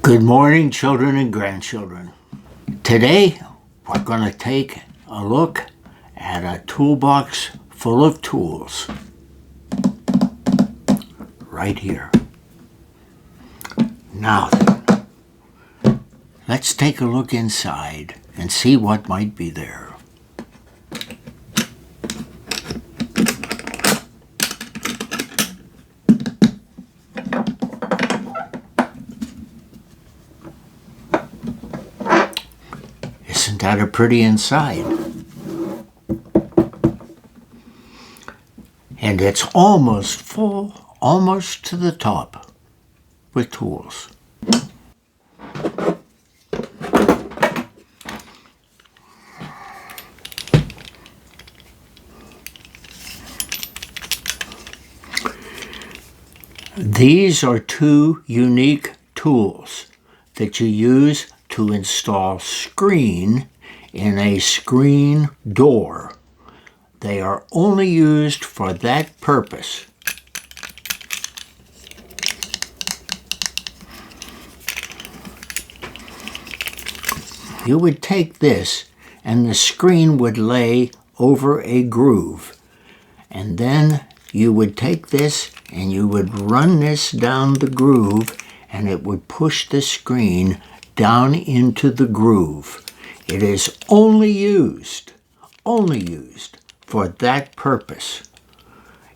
Good morning, children and grandchildren. Today, we're going to take a look at a toolbox full of tools. Right here. Now then, let's take a look inside and see what might be there. Isn't that a pretty inside? And it's almost full, almost to the top with tools. These are two unique tools that you use to install screen in a screen door. They are only used for that purpose. You would take this and the screen would lay over a groove. And then you would take this and you would run this down the groove and it would push the screen down into the groove. It is only used for that purpose.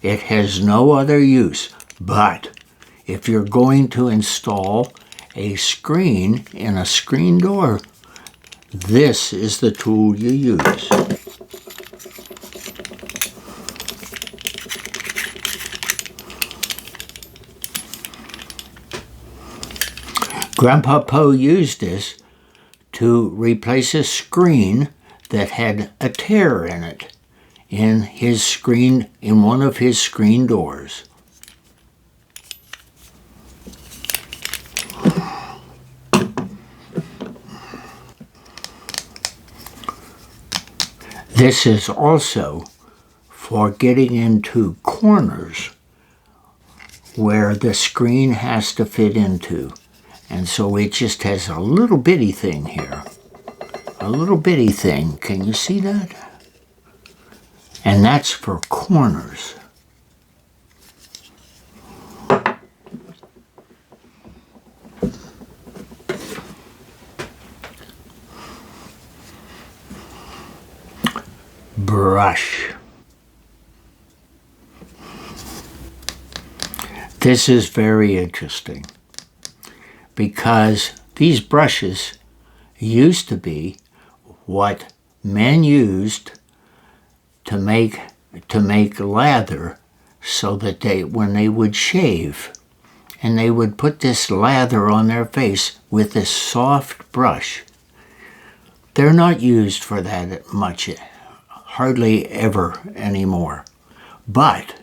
It has no other use. But if you're going to install a screen in a screen door, this is the tool you use. Grandpa Poe used this to replace a screen that had a tear in it in one of his screen doors. This is also for getting into corners where the screen has to fit into. And so it just has a little bitty thing here. A little bitty thing. Can you see that? And that's for corners. Brush. This is very interesting, because these brushes used to be what men used to make lather, so that when they would shave, and they would put this lather on their face with this soft brush. They're not used for that much, hardly ever anymore. But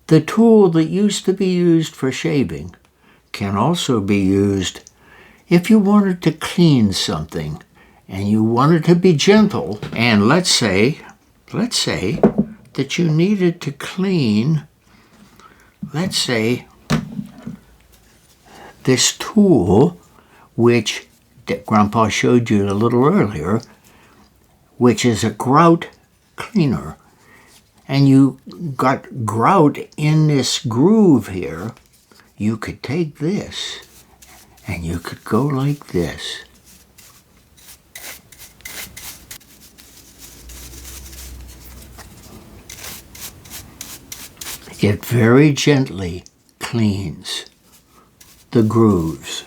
the tool that used to be used for shaving can also be used if you wanted to clean something and you wanted to be gentle, and let's say that you needed to clean, let's say, this tool, which Grandpa showed you a little earlier, which is a grout cleaner, and you got grout in this groove here. You could take this and you could go like this. It very gently cleans the grooves.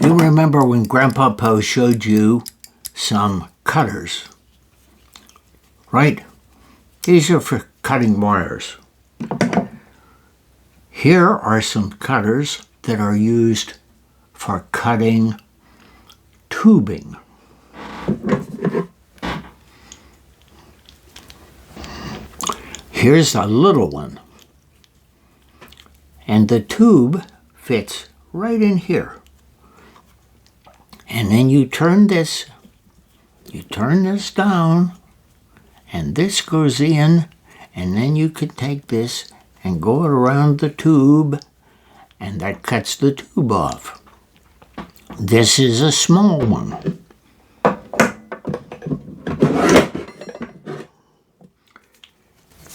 You remember when Grandpa Poe showed you some cutters, right? These are for cutting wires. Here are some cutters that are used for cutting tubing. Here's a little one. And the tube fits right in here. And then you turn this down, and this goes in, and then you could take this and go around the tube, and that cuts the tube off. This is a small one.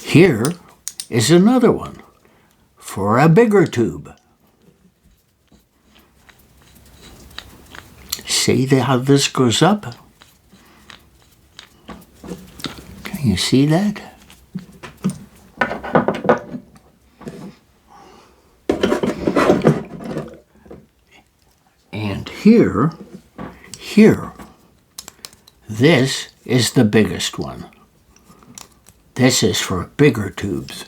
Here is another one for a bigger tube. See how this goes up? Can you see that? And here, this is the biggest one. This is for bigger tubes.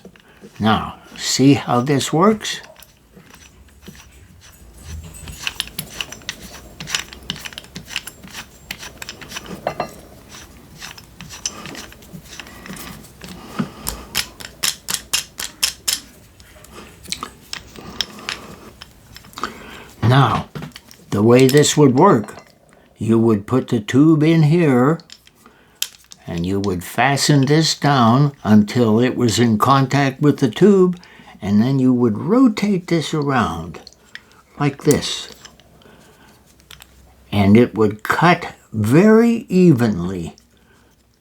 Now, see how this works? Now, the way this would work, you would put the tube in here, and you would fasten this down until it was in contact with the tube, and then you would rotate this around like this. And it would cut very evenly,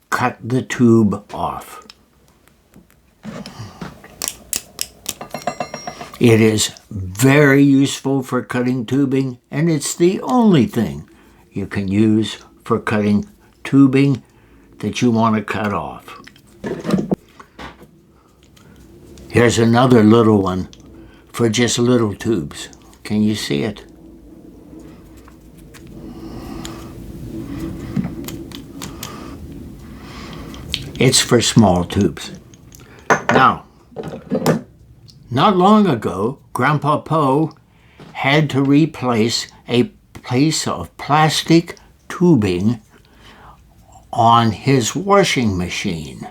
cut the tube off. It is very useful for cutting tubing, and it's the only thing you can use for cutting tubing that you want to cut off. Here's another little one for just little tubes. Can you see it? It's for small tubes. Now, not long ago, Grandpa Poe had to replace a piece of plastic tubing on his washing machine.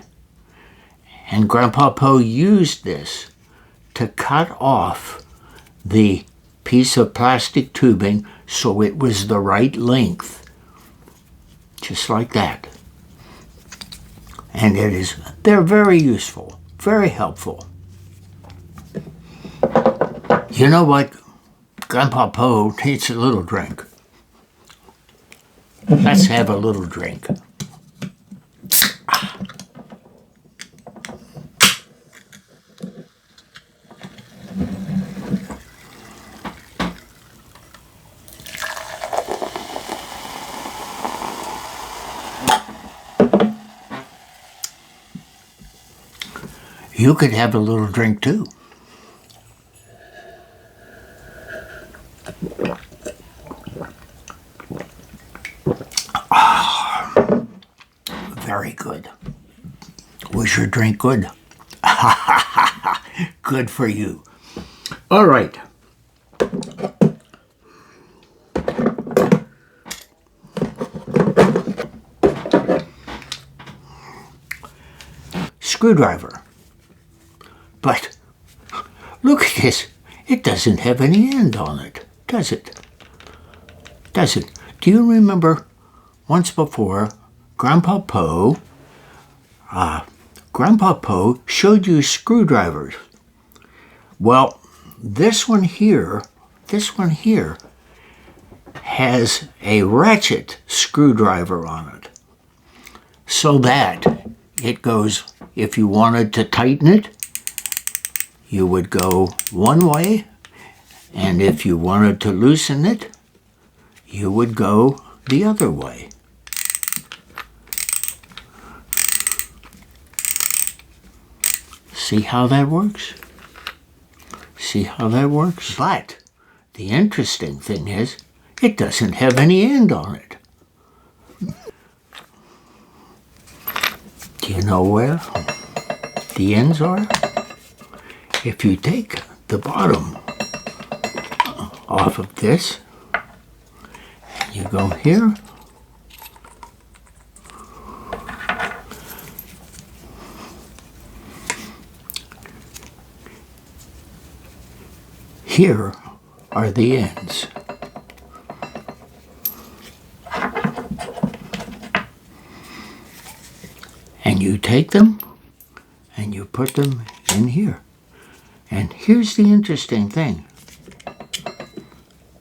And Grandpa Poe used this to cut off the piece of plastic tubing so it was the right length. Just like that. And they're very useful, very helpful. You know what? Grandpa Poe needs a little drink. Let's have a little drink. You could have a little drink too. Very good. Was your drink good? Good for you. All right. Screwdriver. But look at this. It doesn't have any end on it, does it? Does it? Do you remember once before Grandpa Poe showed you screwdrivers? Well, this one here has a ratchet screwdriver on it, so that it goes, if you wanted to tighten it, you would go one way, and if you wanted to loosen it, you would go the other way. See how that works? See how that works? But the interesting thing is, it doesn't have any end on it. Do you know where the ends are? If you take the bottom off of this, you go here, here are the ends. And you take them and you put them in here. And here's the interesting thing.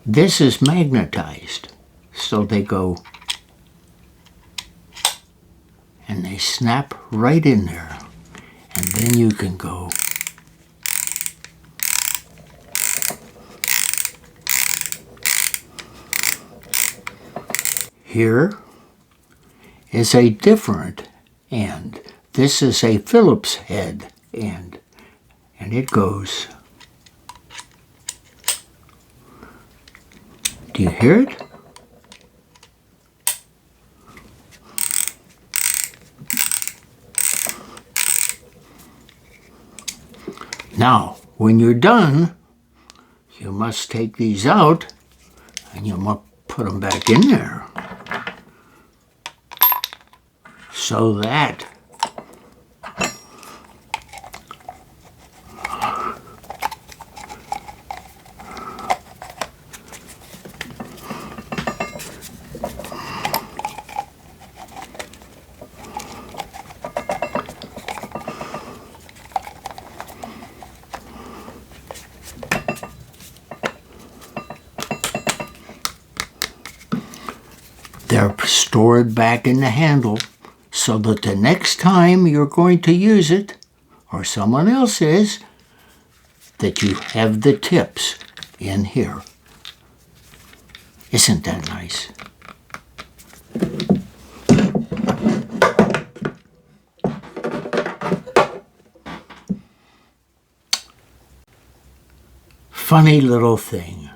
This is magnetized. So they go and they snap right in there. And then you can go here is a different end. This is a Phillips head end. And it goes. Do you hear it? Now, when you're done, you must take these out and you must put them back in there. So that they're stored back in the handle so that the next time you're going to use it, or someone else is, that you have the tips in here. Isn't that nice? Funny little thing.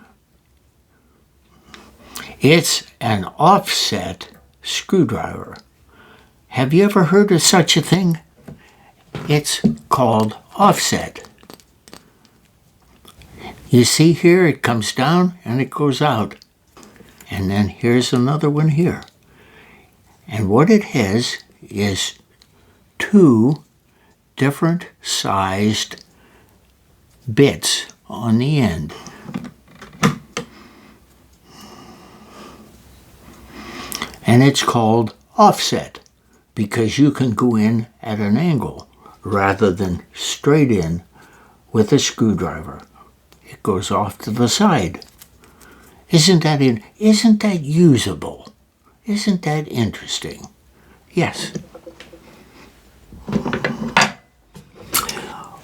It's an offset screwdriver. Have you ever heard of such a thing? It's called offset. You see here, it comes down and it goes out. And then here's another one here. And what it has is two different sized bits on the end. And it's called offset because you can go in at an angle rather than straight in with a screwdriver. It goes off to the side. Isn't that usable? Isn't that interesting? Yes.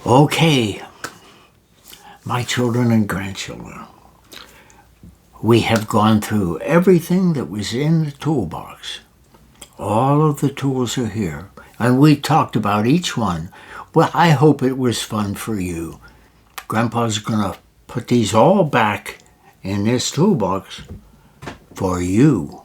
Okay, my children and grandchildren. We have gone through everything that was in the toolbox. All of the tools are here, and we talked about each one. Well, I hope it was fun for you. Grandpa's going to put these all back in this toolbox for you.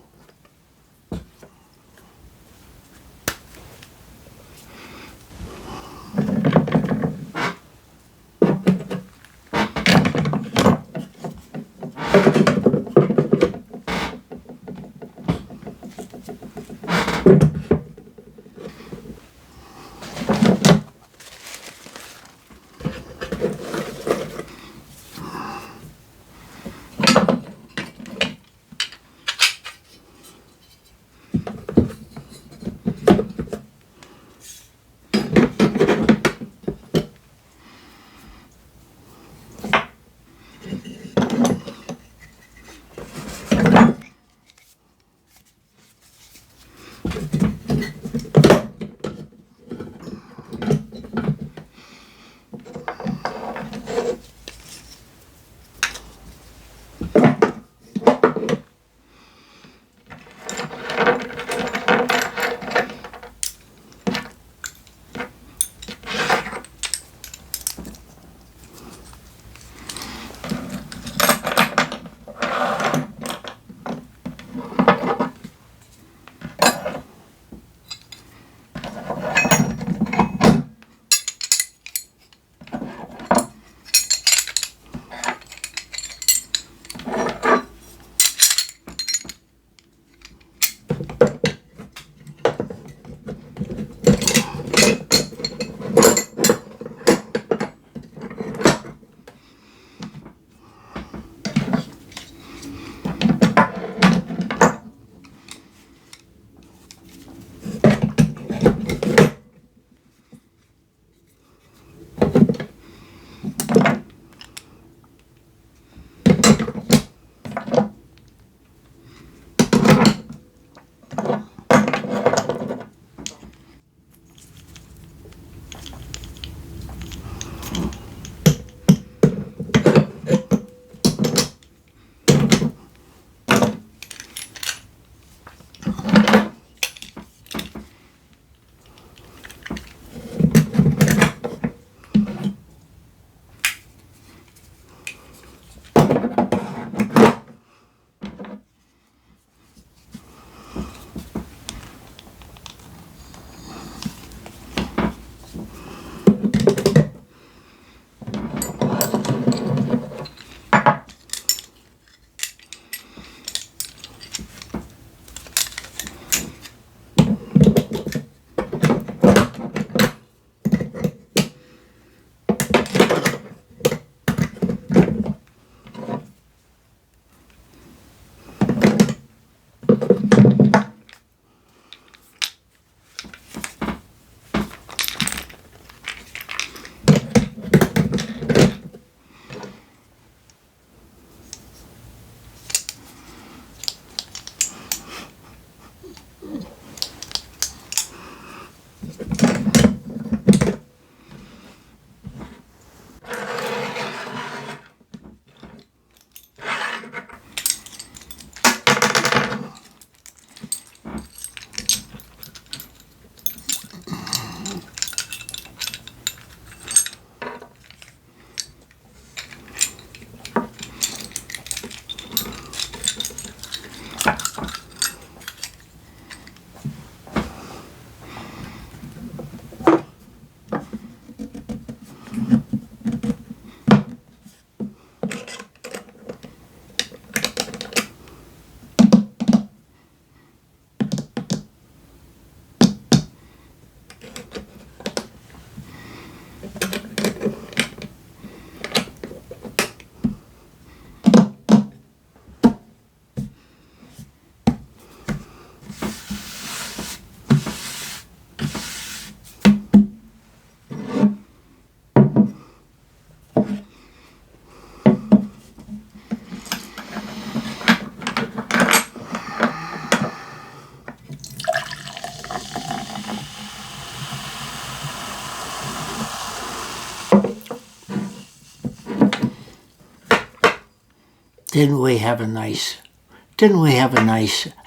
Didn't we have a nice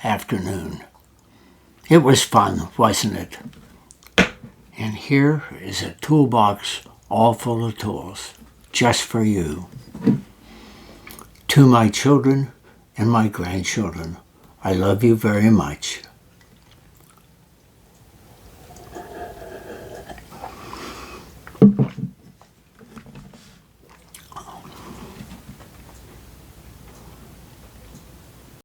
afternoon? It was fun, wasn't it? And here is a toolbox all full of tools, just for you. To my children and my grandchildren, I love you very much.